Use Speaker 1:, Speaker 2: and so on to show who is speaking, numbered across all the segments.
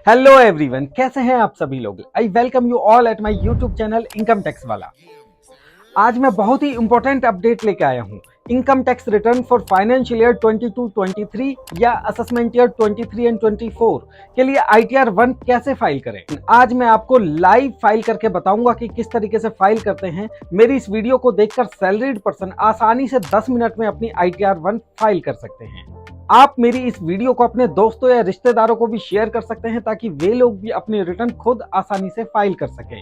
Speaker 1: Hello everyone, कैसे हैं आप सभी लोग। I welcome you all at my YouTube channel income tax वाला। आज मैं बहुत ही इंपॉर्टेंट अपडेट लेके आया हूँ। Income tax return for financial year 22-23 या असेसमेंट ईयर 23 एंड 24 के लिए ITR 1 कैसे फाइल करें। आज मैं आपको लाइव फाइल करके बताऊंगा कि किस तरीके से फाइल करते हैं। मेरी इस वीडियो को देखकर सैलरीड पर्सन आसानी से 10 मिनट में अपनी ITR 1 फाइल कर सकते हैं। आप मेरी इस वीडियो को अपने दोस्तों या रिश्तेदारों को भी शेयर कर सकते हैं ताकि वे लोग भी अपनी रिटर्न खुद आसानी से फाइल कर सकें।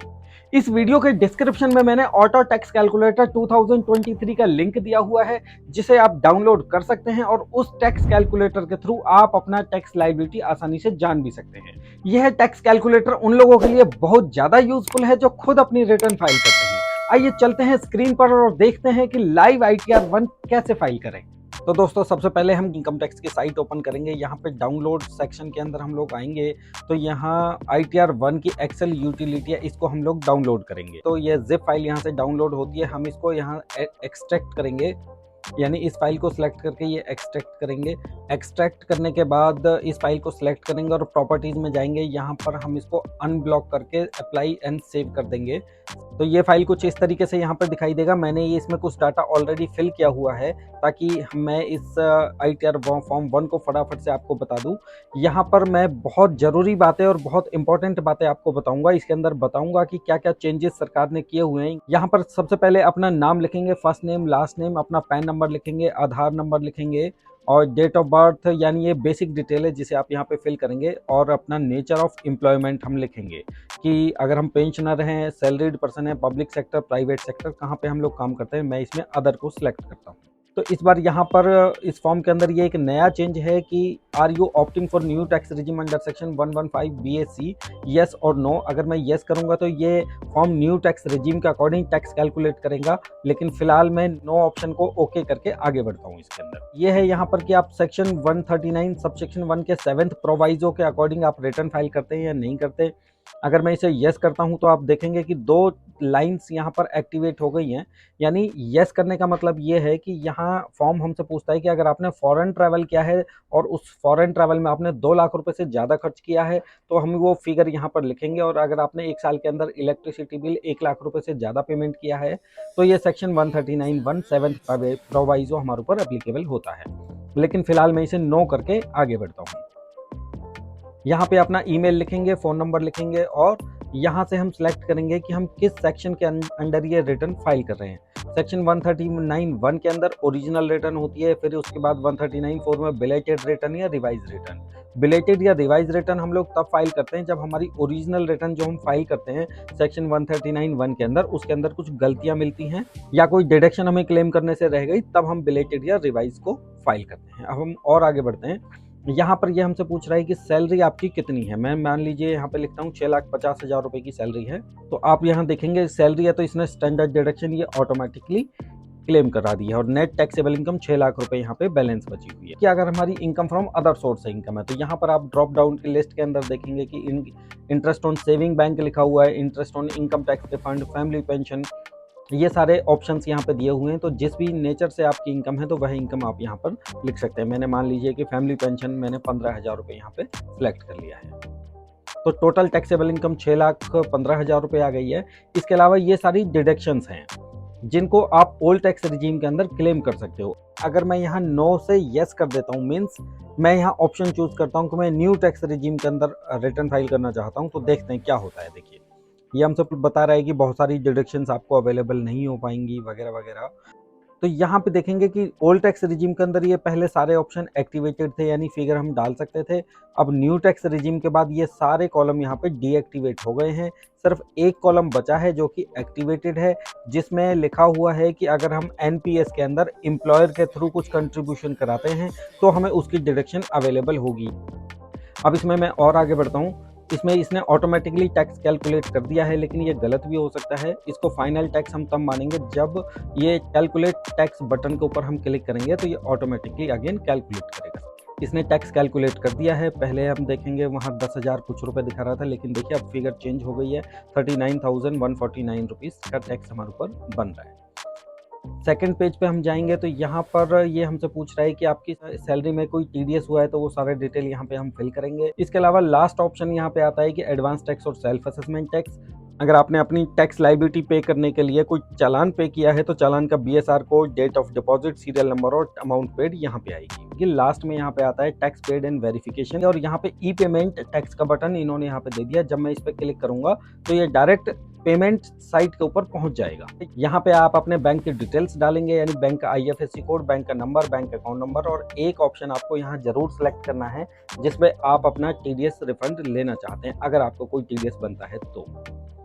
Speaker 1: इस वीडियो के डिस्क्रिप्शन में मैंने ऑटो टैक्स कैलकुलेटर 2023 का लिंक दिया हुआ है, जिसे आप डाउनलोड कर सकते हैं और उस टैक्स कैलकुलेटर के थ्रू आप अपना टैक्स लायबिलिटी आसानी से जान भी सकते हैं। यह टैक्स कैलकुलेटर उन लोगों के लिए बहुत ज्यादा यूजफुल है जो खुद अपनी रिटर्न फाइल करते हैं। आइए चलते हैं स्क्रीन पर और देखते हैं कि लाइव ITR 1 कैसे फाइल करें। तो दोस्तों, सबसे पहले हम इनकम टैक्स की साइट ओपन करेंगे। यहाँ पे डाउनलोड सेक्शन के अंदर हम लोग आएंगे तो यहाँ ITR 1 की एक्सेल यूटिलिटी है, इसको हम लोग डाउनलोड करेंगे। तो ये जिप फाइल यहाँ से डाउनलोड होती है, हम इसको यहाँ एक्सट्रैक्ट करेंगे, यानी इस फाइल को सिलेक्ट करके ये एक्सट्रैक्ट करेंगे। एक्सट्रैक्ट करने के बाद इस फाइल को सिलेक्ट करेंगे और प्रॉपर्टीज में जाएंगे। यहाँ पर हम इसको अनब्लॉक करके अप्लाई एंड सेव कर देंगे। तो ये फाइल कुछ इस तरीके से यहाँ पर दिखाई देगा। मैंने ये इसमें कुछ डाटा ऑलरेडी फिल किया हुआ है ताकि मैं इस ITR फॉर्म 1 को फटाफट से आपको बता दूं। यहाँ पर मैं बहुत ज़रूरी बातें और बहुत इंपॉर्टेंट बातें आपको बताऊंगा। इसके अंदर बताऊंगा कि क्या क्या चेंजेस सरकार ने किए हुए हैं। यहाँ पर सबसे पहले अपना नाम लिखेंगे, फर्स्ट नेम लास्ट नेम, अपना पैन नंबर लिखेंगे, आधार नंबर लिखेंगे और डेट ऑफ बर्थ, यानी ये बेसिक डिटेल है जिसे आप यहाँ पे फिल करेंगे। और अपना नेचर ऑफ एम्प्लॉयमेंट हम लिखेंगे कि अगर हम पेंशनर हैं, सैलरीड पर्सन है, पब्लिक सेक्टर, प्राइवेट सेक्टर, कहाँ पे हम लोग काम करते हैं। मैं इसमें अदर को सिलेक्ट करता हूँ। तो इस बार यहाँ पर इस फॉर्म के अंदर ये एक नया चेंज है कि are you opting for new tax regime under section 115 BAC, yes और नो। अगर मैं येस करूँगा तो ये फॉर्म न्यू टैक्स रिजिम के अकॉर्डिंग टैक्स कैलकुलेट करेगा, लेकिन फिलहाल मैं नो ऑप्शन को ओके करके आगे बढ़ता हूँ। इसके अंदर ये है यहाँ पर कि आप सेक्शन 139 सबसेक्शन 1 के 7th प्रोवाइजो के अकॉर्डिंग आप रिटर्न फाइल करते हैं या नहीं करते। अगर मैं इसे येस करता हूं तो आप देखेंगे कि 2 लाइंस यहाँ पर एक्टिवेट हो गई हैं। यानी येस करने का मतलब ये है कि यहाँ फॉर्म हमसे पूछता है कि अगर आपने फॉरेन ट्रैवल किया है और उस फॉरेन ट्रैवल में आपने 2 लाख रुपए से ज़्यादा खर्च किया है तो हम वो फिगर यहाँ पर लिखेंगे। और अगर आपने 1 साल के अंदर इलेक्ट्रिसिटी बिल 1 लाख रुपए से ज़्यादा पेमेंट किया है तो ये सेक्शन 139(1) 7th प्रोवाइजो हमारे ऊपर एप्लीकेबल होता है। लेकिन फिलहाल मैं इसे नो करके आगे बढ़ता हूँ। यहाँ पे अपना ईमेल लिखेंगे, फ़ोन नंबर लिखेंगे और यहाँ से हम सिलेक्ट करेंगे कि हम किस सेक्शन के अंडर ये रिटर्न फाइल कर रहे हैं। सेक्शन 139(1) के अंदर ओरिजिनल रिटर्न होती है, फिर उसके बाद 139(4) में बिलेटेड रिटर्न या रिवाइज रिटर्न। बिलेटेड या रिवाइज रिटर्न हम लोग तब फाइल करते हैं जब हमारी ओरिजिनल रिटर्न जो हम फाइल करते हैं सेक्शन 139(1) के अंदर, उसके अंदर कुछ गलतियाँ मिलती हैं या कोई डिडक्शन हमें क्लेम करने से रह गई, तब हम बिलेटेड या रिवाइज को फाइल करते हैं। अब हम और आगे बढ़ते हैं। यहाँ पर ये हमसे पूछ रहा है कि सैलरी आपकी कितनी है। मैं मान लीजिए यहाँ पे लिखता हूँ 6,50,000 रुपए की सैलरी है। तो आप यहाँ देखेंगे सैलरी है तो इसने स्टैंडर्ड डिडक्शन ये ऑटोमेटिकली क्लेम करा दी है और नेट टैक्सेबल इनकम 6 लाख रुपए यहाँ पे बैलेंस बची हुई है। कि अगर हमारी इनकम फ्रॉम अदर सोर्स से इनकम है तो यहाँ पर आप ड्रॉप डाउन की लिस्ट के अंदर देखेंगे कि इंटरेस्ट ऑन सेविंग बैंक लिखा हुआ है, interest on income tax refund, family pension, ये सारे ऑप्शंस यहाँ पे दिए हुए हैं। तो जिस भी नेचर से आपकी इनकम है तो वह इनकम आप यहाँ पर लिख सकते हैं। मैंने मान लीजिए कि फैमिली पेंशन मैंने 15,000 रुपये यहाँ पे सिलेक्ट कर लिया है। तो टोटल टैक्सेबल इनकम 6,15,000 रुपये आ गई है। इसके अलावा ये सारी डिडक्शंस हैं जिनको आप ओल्ड टैक्स रिजीम के अंदर क्लेम कर सकते हो। अगर मैं यहाँ नो से येस कर देता हूँ, मीन्स मैं यहाँ ऑप्शन चूज करता हूँ कि मैं न्यू टैक्स रिजीम के अंदर रिटर्न फाइल करना चाहता हूँ, तो देखते हैं क्या होता है। देखिए ये हमसे बता रहा है कि बहुत सारी डिडक्शंस आपको अवेलेबल नहीं हो पाएंगी वगैरह वगैरह। तो यहाँ पे देखेंगे कि ओल्ड टैक्स रिजीम के अंदर ये पहले सारे ऑप्शन एक्टिवेटेड थे, यानी फिगर हम डाल सकते थे। अब न्यू टैक्स रिजीम के बाद ये सारे कॉलम यहाँ पे डीएक्टिवेट हो गए हैं। सिर्फ एक कॉलम बचा है जो कि एक्टिवेटेड है, जिसमें लिखा हुआ है कि अगर हम एनपीएस के अंदर एम्प्लॉयर के थ्रू कुछ कंट्रीब्यूशन कराते हैं तो हमें उसकी डिडक्शन अवेलेबल होगी। अब इसमें मैं और आगे बढ़ता हूँ। इसमें इसने ऑटोमेटिकली टैक्स कैलकुलेट कर दिया है, लेकिन ये गलत भी हो सकता है। इसको फाइनल टैक्स हम तब मानेंगे जब ये कैलकुलेट टैक्स बटन के ऊपर हम क्लिक करेंगे तो ये ऑटोमेटिकली अगेन कैलकुलेट करेगा। इसने टैक्स कैलकुलेट कर दिया है। पहले हम देखेंगे वहाँ 10,000 कुछ रुपए दिखा रहा था, लेकिन देखिए अब फिगर चेंज हो गई है। 39,149 रुपीज़ का टैक्स हमारे ऊपर बन रहा है। सेकंड पेज पे हम जाएंगे तो यहाँ पर ये हमसे पूछ रहा है कि आपकी सैलरी में कोई टीडीएस हुआ है, तो वो सारे डिटेल यहाँ पे हम फिल करेंगे। इसके अलावा लास्ट ऑप्शन यहाँ पे आता है कि एडवांस टैक्स और सेल्फ असेसमेंट टैक्स। अगर आपने अपनी टैक्स लाइबिलिटी पे करने के लिए कोई चालान पे किया है तो चालान का BSR code, date of deposit, serial number और अमाउंट पेड यहाँ पे आएगी। ये लास्ट में यहाँ पे आता है टैक्स पेड एंड वेरिफिकेशन, और यहाँ पे ई पेमेंट टैक्स का बटन इन्होंने यहाँ पे दे दिया। जब मैं इस पे क्लिक करूंगा तो ये डायरेक्ट पेमेंट साइट के ऊपर पहुंच जाएगा। यहाँ पे आप अपने बैंक की डिटेल्स डालेंगे, यानी बैंक का आईएफएससी कोड, बैंक का नंबर, बैंक अकाउंट नंबर, और एक ऑप्शन आपको यहाँ जरूर सेलेक्ट करना है जिसमें आप अपना टीडीएस रिफंड लेना चाहते हैं, अगर आपको कोई टीडीएस बनता है तो।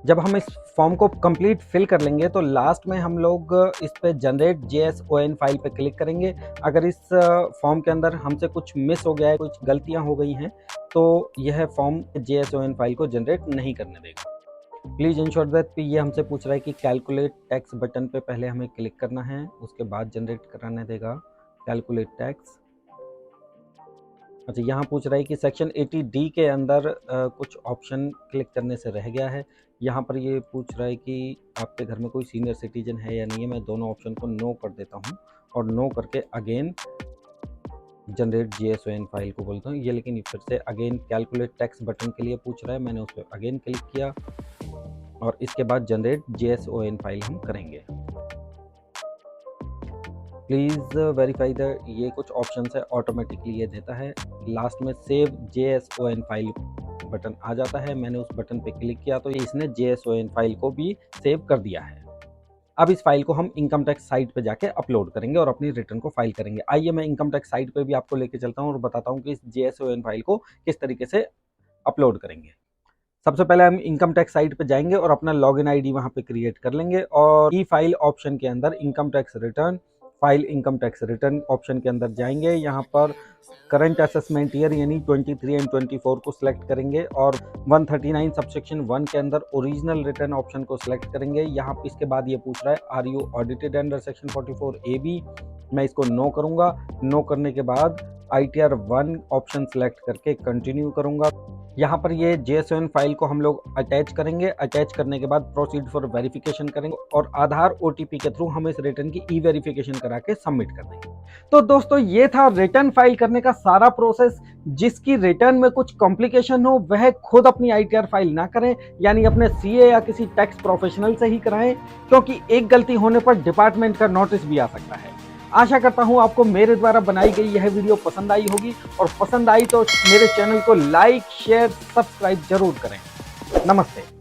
Speaker 1: जब हम इस फॉर्म को कंप्लीट फिल कर लेंगे तो लास्ट में हम लोग इस पे जनरेट JSON फाइल पे क्लिक करेंगे। अगर इस फॉर्म के अंदर हमसे कुछ मिस हो गया है, कुछ गलतियां हो गई हैं, तो यह फॉर्म JSON फाइल को जनरेट नहीं करने देगा। प्लीज इंश्योर दैट ये हमसे पूछ रहा है कि कैलकुलेट टैक्स बटन पे पहले हमें क्लिक करना है, उसके बाद जनरेट कराने देगा कैलकुलेट टैक्स। अच्छा, यहाँ पूछ रहा है कि सेक्शन 80D के अंदर कुछ ऑप्शन क्लिक करने से रह गया है। यहाँ पर ये पूछ रहा है कि आपके घर में कोई सीनियर सिटीजन है या नहीं है। मैं दोनों ऑप्शन को नो कर देता हूँ और नो करके अगेन जनरेट JSON फाइल को बोलता हूँ। ये लेकिन फिर से अगेन कैलकुलेट टैक्स बटन के लिए पूछ रहा है, मैंने उस पर अगेन क्लिक किया और इसके बाद जनरेट JSON फाइल हम करेंगे। प्लीज़ वेरीफाई द, ये कुछ ऑप्शन है ऑटोमेटिकली ये देता है। लास्ट में सेव JSON फाइल बटन आ जाता है, मैंने उस बटन पे क्लिक किया तो इसने JSON फाइल को भी सेव कर दिया है। अब इस फाइल को हम इनकम टैक्स साइट पे जाके अपलोड करेंगे और अपनी रिटर्न को फाइल करेंगे। आइए मैं इनकम टैक्स साइट पे भी आपको लेके चलता हूँ और बताता हूँ कि इस JSON फाइल को किस तरीके से अपलोड करेंगे। सबसे पहले हम इनकम टैक्स साइट पे जाएंगे और अपना लॉगिन आईडी वहां पे क्रिएट कर लेंगे और ई फाइल ऑप्शन के अंदर income tax return file income tax return option के अंदर जाएंगे। यहाँ पर करंट असेसमेंट ईयर यानी 23 एंड 24 को सिलेक्ट करेंगे और 139 सबसेक्शन 1 के अंदर ओरिजिनल रिटर्न ऑप्शन को सिलेक्ट करेंगे। यहाँ पर इसके बाद ये पूछ रहा है are you audited under section 44 AB, मैं इसको नो करूँगा। नो करने के बाद ITR 1 ऑप्शन सेलेक्ट करके कंटिन्यू करूँगा। यहाँ पर ये JSON फाइल को हम लोग अटैच करेंगे। अटैच करने के बाद प्रोसीड फॉर वेरिफिकेशन करेंगे और आधार OTP के थ्रू हम इस रिटर्न की ई वेरिफिकेशन करा के सबमिट कर देंगे। तो दोस्तों ये था रिटर्न फाइल करने का सारा प्रोसेस। जिसकी रिटर्न में कुछ कॉम्प्लिकेशन हो वह खुद अपनी ITR फाइल ना करें, यानी अपने CA या किसी टैक्स प्रोफेशनल से ही कराएं, क्योंकि एक गलती होने पर डिपार्टमेंट का नोटिस भी आ सकता है। आशा करता हूं आपको मेरे द्वारा बनाई गई यह वीडियो पसंद आई होगी, और पसंद आई तो मेरे चैनल को लाइक, शेयर, सब्सक्राइब जरूर करें। नमस्ते।